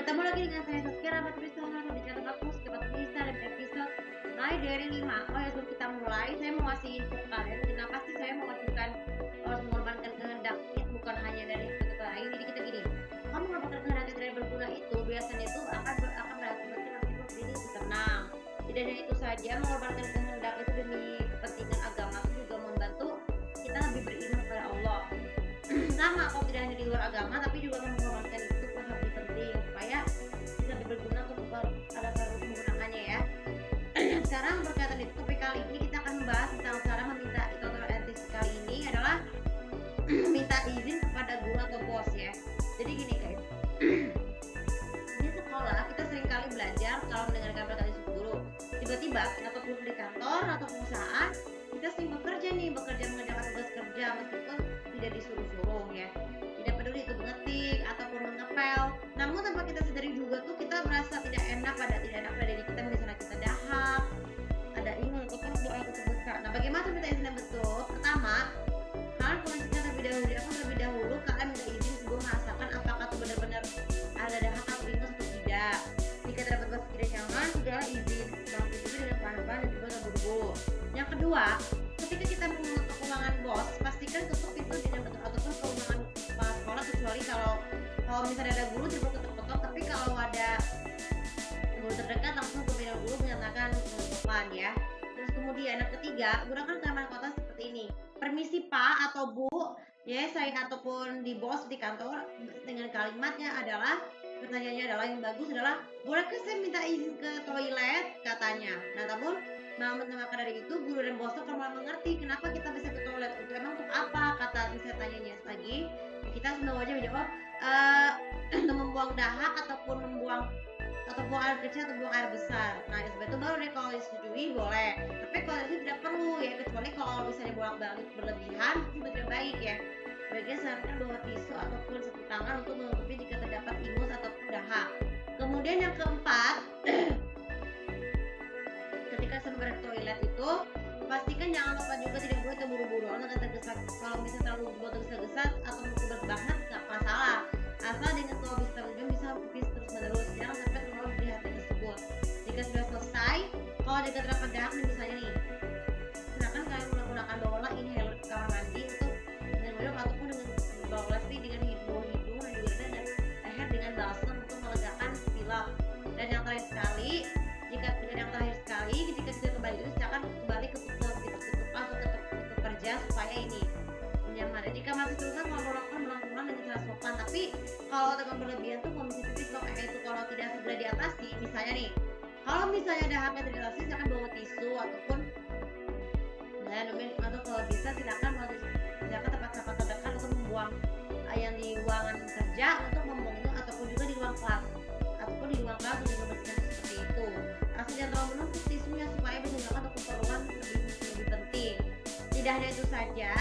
Bertemu lagi dengan saya Saskia Rahmat Kristina di channel aku Saskia Bisa dan episode mulai dari 5. Oh ya, sebelum kita mulai, saya mau ngasih info ke kalian kenapa sih saya mengajukan harus mengorbankan kehendak bukan hanya dari satu lain. Jadi kita gini, kalau mengorbankan kehendak yang tidak berguna itu biasanya itu akan berakibat nasib diri tenang. Tidak hanya itu saja, mengorbankan kehendak itu demi kepentingan agama itu juga membantu kita lebih beriman kepada Allah. Sama kalau tidak hanya di luar agama, tapi juga mengorbankan itu pun lebih penting supaya bisa lebih berguna untuk ada cara menggunakannya ya. Sekarang berkaitan itu topik kali ini kita akan membahas tentang cara meminta tutorial etis kali ini adalah minta izin kepada guru atau bos ya. Jadi gini guys, di sekolah kita sering kali belajar kalau mendengarkan perkataan guru. Tiba-tiba ataupun di kantor atau perusahaan kita sering bekerja mengerjakan tugas kerja meskipun tidak disuruh-suruh ya. Tidak peduli itu mengetik ataupun mengepel. Namun tanpa kita sadari juga tuh kita merasa tidak enak pada diri kita, misalnya kita dahak, ada ingus ataupun doa terbesar. Nah, bagaimana minta izin yang betul? Pertama, kalian pastikan terlebih dahulu kalian minta izin sebelum merasakan apakah itu benar-benar ada dahak atau ingus atau tidak. Jika terdapat rasa tidak nyaman, segera izin. Lakukan itu dengan pelan-pelan dan juga terburu-buru. Yang kedua, ketika kita mengetuk ruangan bos, pastikan tutup pintu dengan betul ataupun ke ruangan kepala sekolah, kecuali kalau misalnya ada guru tidak perlu ketok-ketok, tapi kalau ada guru terdekat langsung ke meja guru menyatakan penutupan ya. Terus kemudian yang ketiga, gunakan kalimat kata seperti ini: permisi Pak atau Bu, ya saya ataupun di bos di kantor, dengan kalimatnya adalah pertanyaannya adalah yang bagus adalah bolehkah saya minta izin ke toilet katanya. Nah, namun maka dari itu guru dan bosnya akan mengerti kenapa kita bisa ke toilet, untuk emang untuk apa, kata misalnya tanyanya lagi kita semua wajib menjawab untuk membuang dahak ataupun buang air kecil atau buang air besar. Nah, seperti itu baru deh kalau disetujui boleh, tapi kalau itu tidak perlu ya, kecuali kalau misalnya bolak-balik berlebihan itu tidak baik ya. Sebaiknya sarankan bawa tisu ataupun sapu tangan untuk menutupi jika terdapat ingus ataupun dahak. Kemudian yang keempat, ketika sampai ke toilet itu pastikan jangan lupa juga tidak boleh terburu-buru atau tergesa. Kalau bisa terlalu tergesa-gesa atau berkubat banget nggak masalah, asal dengan kalau bisa terjun bisa pipis terus-menerus, jangan sampai terlalu di hati tersebut. Jika sudah selesai, kalau jika terdapat dahak misalnya nih, silakan kalian menggunakan bola inhaler ke kamar mandi untuk dengan minum ataupun dengan bola dengan hidung dan juga dengan leher dengan balsam untuk melegakan pilek. Dan yang terakhir sekali, jika kita kembali itu silakan kembali ke kerja supaya ini nyaman. Jika masih terusan melakukan dengan cara sopan, tapi kalau dengan berlebihan tuh kondisi tipis itu kalau tidak segera diatasi, misalnya nih, kalau misalnya ada haknya tidak diatasi, silakan bawa tisu ataupun atau kalau bisa silakan tempat sampah terdekat untuk membuang yang di ruangan kerja untuk membuang itu, ataupun juga di ruang kelas untuk membersihkan seperti itu. Asal jangan terlalu menumpuk tisunya supaya bisa digunakan untuk keperluan lebih penting. Tidak hanya itu saja,